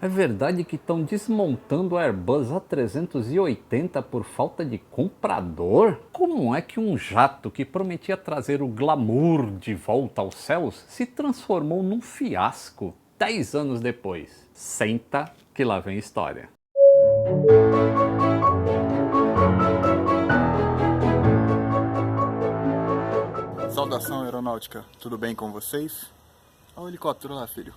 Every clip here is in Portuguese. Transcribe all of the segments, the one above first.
É verdade que estão desmontando o Airbus A380 por falta de comprador? Como é que um jato que prometia trazer o glamour de volta aos céus se transformou num fiasco 10 anos depois? Senta que lá vem história. Saudação aeronáutica, tudo bem com vocês? Olha o helicóptero lá, filho.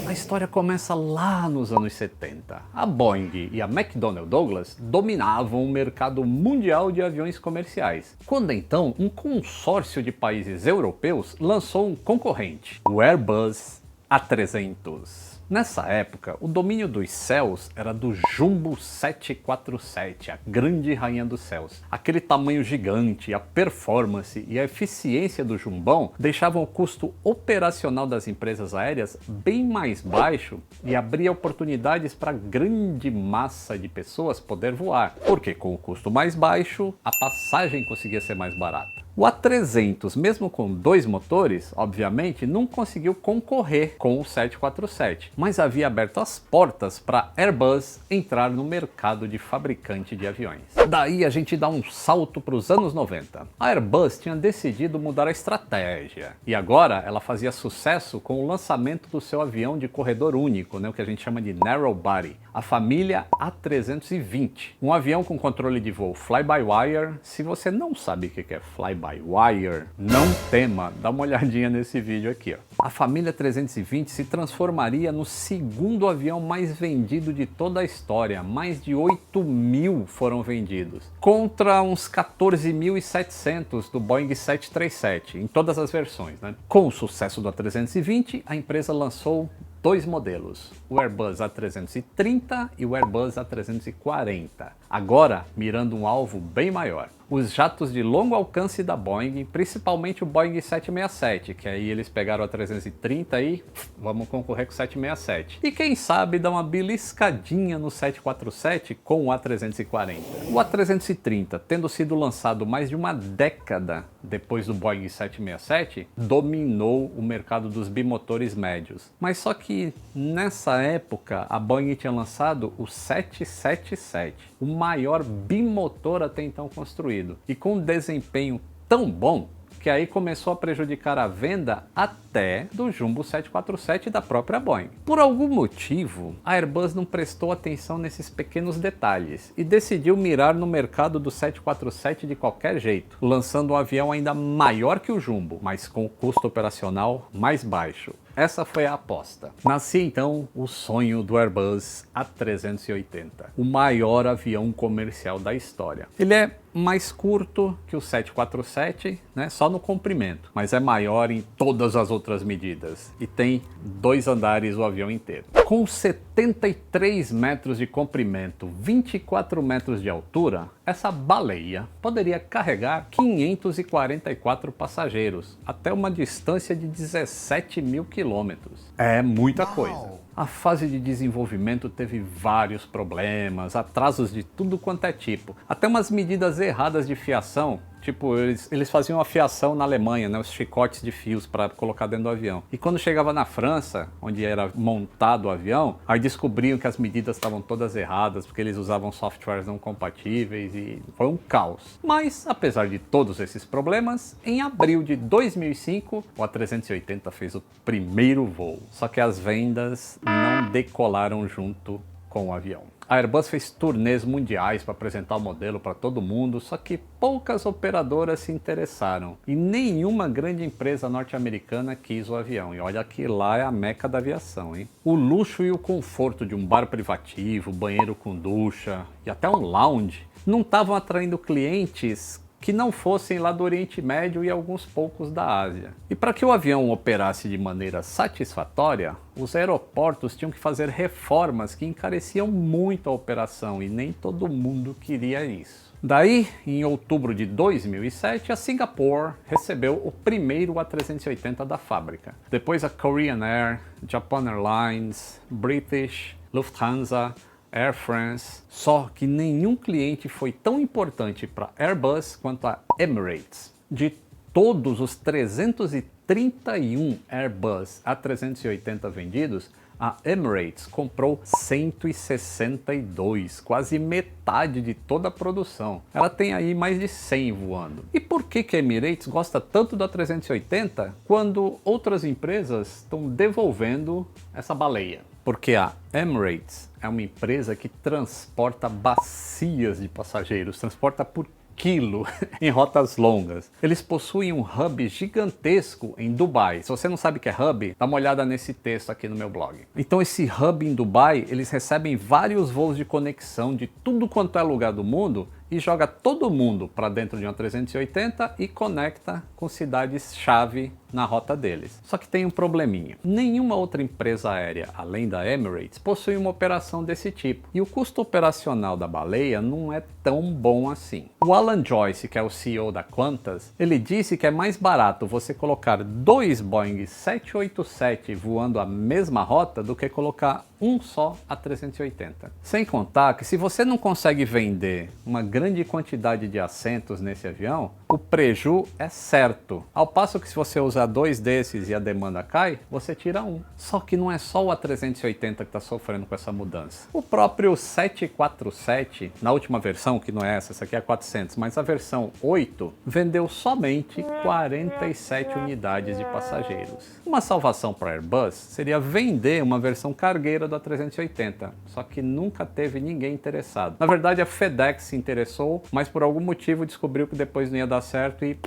A história começa lá nos anos 70. A Boeing e a McDonnell Douglas dominavam o mercado mundial de aviões comerciais. Quando então, um consórcio de países europeus lançou um concorrente, o Airbus A300. Nessa época, o domínio dos céus era do Jumbo 747, a grande rainha dos céus. Aquele tamanho gigante, a performance e a eficiência do Jumbão deixavam o custo operacional das empresas aéreas bem mais baixo e abria oportunidades para grande massa de pessoas poder voar, porque com o custo mais baixo, a passagem conseguia ser mais barata. O A300, mesmo com dois motores, obviamente, não conseguiu concorrer com o 747, mas havia aberto as portas para Airbus entrar no mercado de fabricante de aviões. Daí a gente dá um salto para os anos 90. A Airbus tinha decidido mudar a estratégia, e agora ela fazia sucesso com o lançamento do seu avião de corredor único, o que a gente chama de Narrow Body, a família A320. Um avião com controle de voo fly-by-wire. Se você não sabe o que é fly-by-wire, não tema, dá uma olhadinha nesse vídeo aqui. A família 320 se transformaria no segundo avião mais vendido de toda a história. Mais de 8.000 foram vendidos, contra uns 14.700 do Boeing 737, em todas as versões. Com o sucesso do A320, a empresa lançou dois modelos, o Airbus A330 e o Airbus A340, agora mirando um alvo bem maior. Os jatos de longo alcance da Boeing, principalmente o Boeing 767, que aí eles pegaram o A330 e vamos concorrer com o 767. E quem sabe dar uma beliscadinha no 747 com o A340. O A330, tendo sido lançado mais de uma década depois do Boeing 767, dominou o mercado dos bimotores médios. Mas só que nessa época a Boeing tinha lançado o 777, o maior bimotor até então construído, e com um desempenho tão bom que aí começou a prejudicar a venda até do Jumbo 747 da própria Boeing. Por algum motivo, a Airbus não prestou atenção nesses pequenos detalhes e decidiu mirar no mercado do 747 de qualquer jeito, lançando um avião ainda maior que o Jumbo, mas com o custo operacional mais baixo. Essa foi a aposta. Nascia então o sonho do Airbus A380, o maior avião comercial da história. Ele é mais curto que o 747, só no comprimento, mas é maior em todas as outras medidas e tem 2 andares o avião inteiro. Com 73 metros de comprimento, 24 metros de altura, essa baleia poderia carregar 544 passageiros até uma distância de 17.000 quilômetros. É muita coisa. A fase de desenvolvimento teve vários problemas, atrasos de tudo quanto é tipo, até umas medidas erradas de fiação. Tipo, eles faziam a fiação na Alemanha, os chicotes de fios para colocar dentro do avião. E quando chegava na França, onde era montado o avião, aí descobriam que as medidas estavam todas erradas, porque eles usavam softwares não compatíveis e foi um caos. Mas, apesar de todos esses problemas, em abril de 2005, o A380 fez o primeiro voo. Só que as vendas não decolaram junto com o avião. A Airbus fez turnês mundiais para apresentar o modelo para todo mundo, só que poucas operadoras se interessaram e nenhuma grande empresa norte-americana quis o avião. E olha que lá é a meca da aviação, hein? O luxo e o conforto de um bar privativo, banheiro com ducha e até um lounge não estavam atraindo clientes que não fossem lá do Oriente Médio e alguns poucos da Ásia. E para que o avião operasse de maneira satisfatória, os aeroportos tinham que fazer reformas que encareciam muito a operação e nem todo mundo queria isso. Daí, em outubro de 2007, a Singapore recebeu o primeiro A380 da fábrica. Depois a Korean Air, Japan Airlines, British, Lufthansa, Air France, só que nenhum cliente foi tão importante para Airbus quanto a Emirates. De todos os 331 Airbus A380 vendidos, a Emirates comprou 162, quase metade de toda a produção. Ela tem aí mais de 100 voando. E por que a Emirates gosta tanto da 380 quando outras empresas estão devolvendo essa baleia? Porque a Emirates é uma empresa que transporta bacias de passageiros, transporta por quilo em rotas longas. Eles possuem um hub gigantesco em Dubai. Se você não sabe o que é hub, dá uma olhada nesse texto aqui no meu blog. Então esse hub em Dubai, eles recebem vários voos de conexão de tudo quanto é lugar do mundo e joga todo mundo para dentro de uma 380 e conecta com cidades-chave na rota deles. Só que tem um probleminha. Nenhuma outra empresa aérea, além da Emirates, possui uma operação desse tipo. E o custo operacional da baleia não é tão bom assim. O Alan Joyce, que é o CEO da Qantas, ele disse que é mais barato você colocar 2 Boeing 787 voando a mesma rota do que colocar um só A380. Sem contar que se você não consegue vender uma grande quantidade de assentos nesse avião, o preju é certo. Ao passo que se você usar 2 desses e a demanda cai, você tira um. Só que não é só o A380 que está sofrendo com essa mudança. O próprio 747, na última versão, que não é essa aqui é a 400, mas a versão 8, vendeu somente 47 unidades de passageiros. Uma salvação para a Airbus seria vender uma versão cargueira do A380, só que nunca teve ninguém interessado. Na verdade, a FedEx se interessou, mas por algum motivo descobriu que depois não ia dar certo e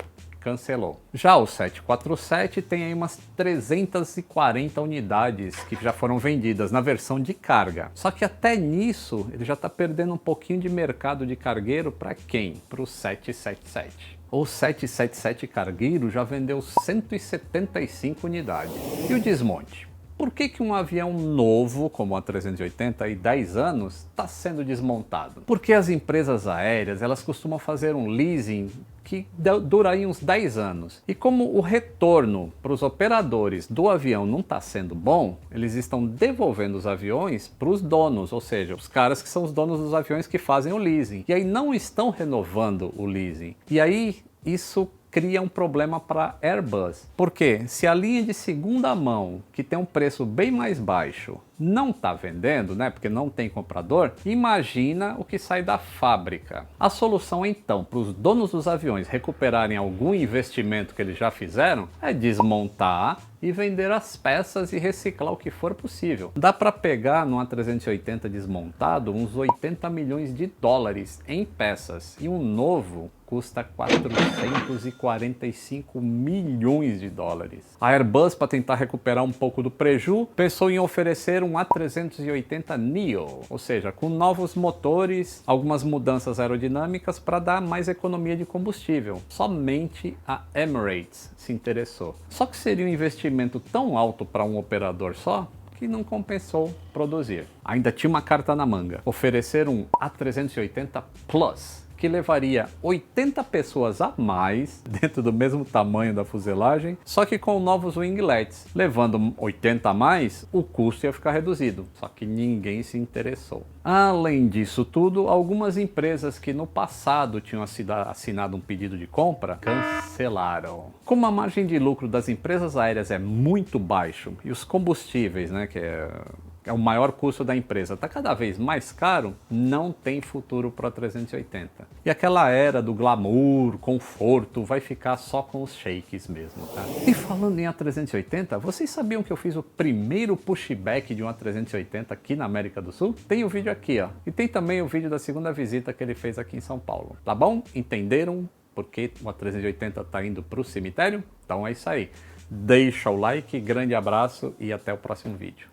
cancelou. Já o 747 tem aí umas 340 unidades que já foram vendidas na versão de carga. Só que até nisso ele já está perdendo um pouquinho de mercado de cargueiro para quem? Para o 777. O 777 cargueiro já vendeu 175 unidades. E o desmonte? Por que um avião novo, como a 380 e 10 anos, está sendo desmontado? Porque as empresas aéreas elas costumam fazer um leasing que dura aí uns 10 anos. E como o retorno para os operadores do avião não está sendo bom, eles estão devolvendo os aviões para os donos, ou seja, os caras que são os donos dos aviões que fazem o leasing. E aí não estão renovando o leasing. E aí isso cria um problema para a Airbus. Porque se a linha de segunda mão, que tem um preço bem mais baixo, não está vendendo, né, porque não tem comprador, imagina o que sai da fábrica. A solução então para os donos dos aviões recuperarem algum investimento que eles já fizeram é desmontar e vender as peças e reciclar o que for possível. Dá para pegar no A380 desmontado uns 80 milhões de dólares em peças e um novo custa 445 milhões de dólares. A Airbus, para tentar recuperar um pouco do preju, pensou em oferecer um A380 Neo, ou seja, com novos motores, algumas mudanças aerodinâmicas para dar mais economia de combustível. Somente a Emirates se interessou. Só que seria um investimento tão alto para um operador só que não compensou produzir. Ainda tinha uma carta na manga: oferecer um A380 Plus, que levaria 80 pessoas a mais dentro do mesmo tamanho da fuselagem, só que com novos winglets. Levando 80 a mais, o custo ia ficar reduzido, só que ninguém se interessou. Além disso tudo, algumas empresas que no passado tinham assinado um pedido de compra, cancelaram. Como a margem de lucro das empresas aéreas é muito baixo e os combustíveis, né, que é o maior custo da empresa, está cada vez mais caro, não tem futuro para a 380. E aquela era do glamour, conforto, vai ficar só com os shakes mesmo, tá? E falando em A380, vocês sabiam que eu fiz o primeiro pushback de um A380 aqui na América do Sul? Tem o vídeo aqui, ó. E tem também o vídeo da segunda visita que ele fez aqui em São Paulo. Tá bom? Entenderam por que o A380 está indo para o cemitério? Então é isso aí. Deixa o like, grande abraço e até o próximo vídeo.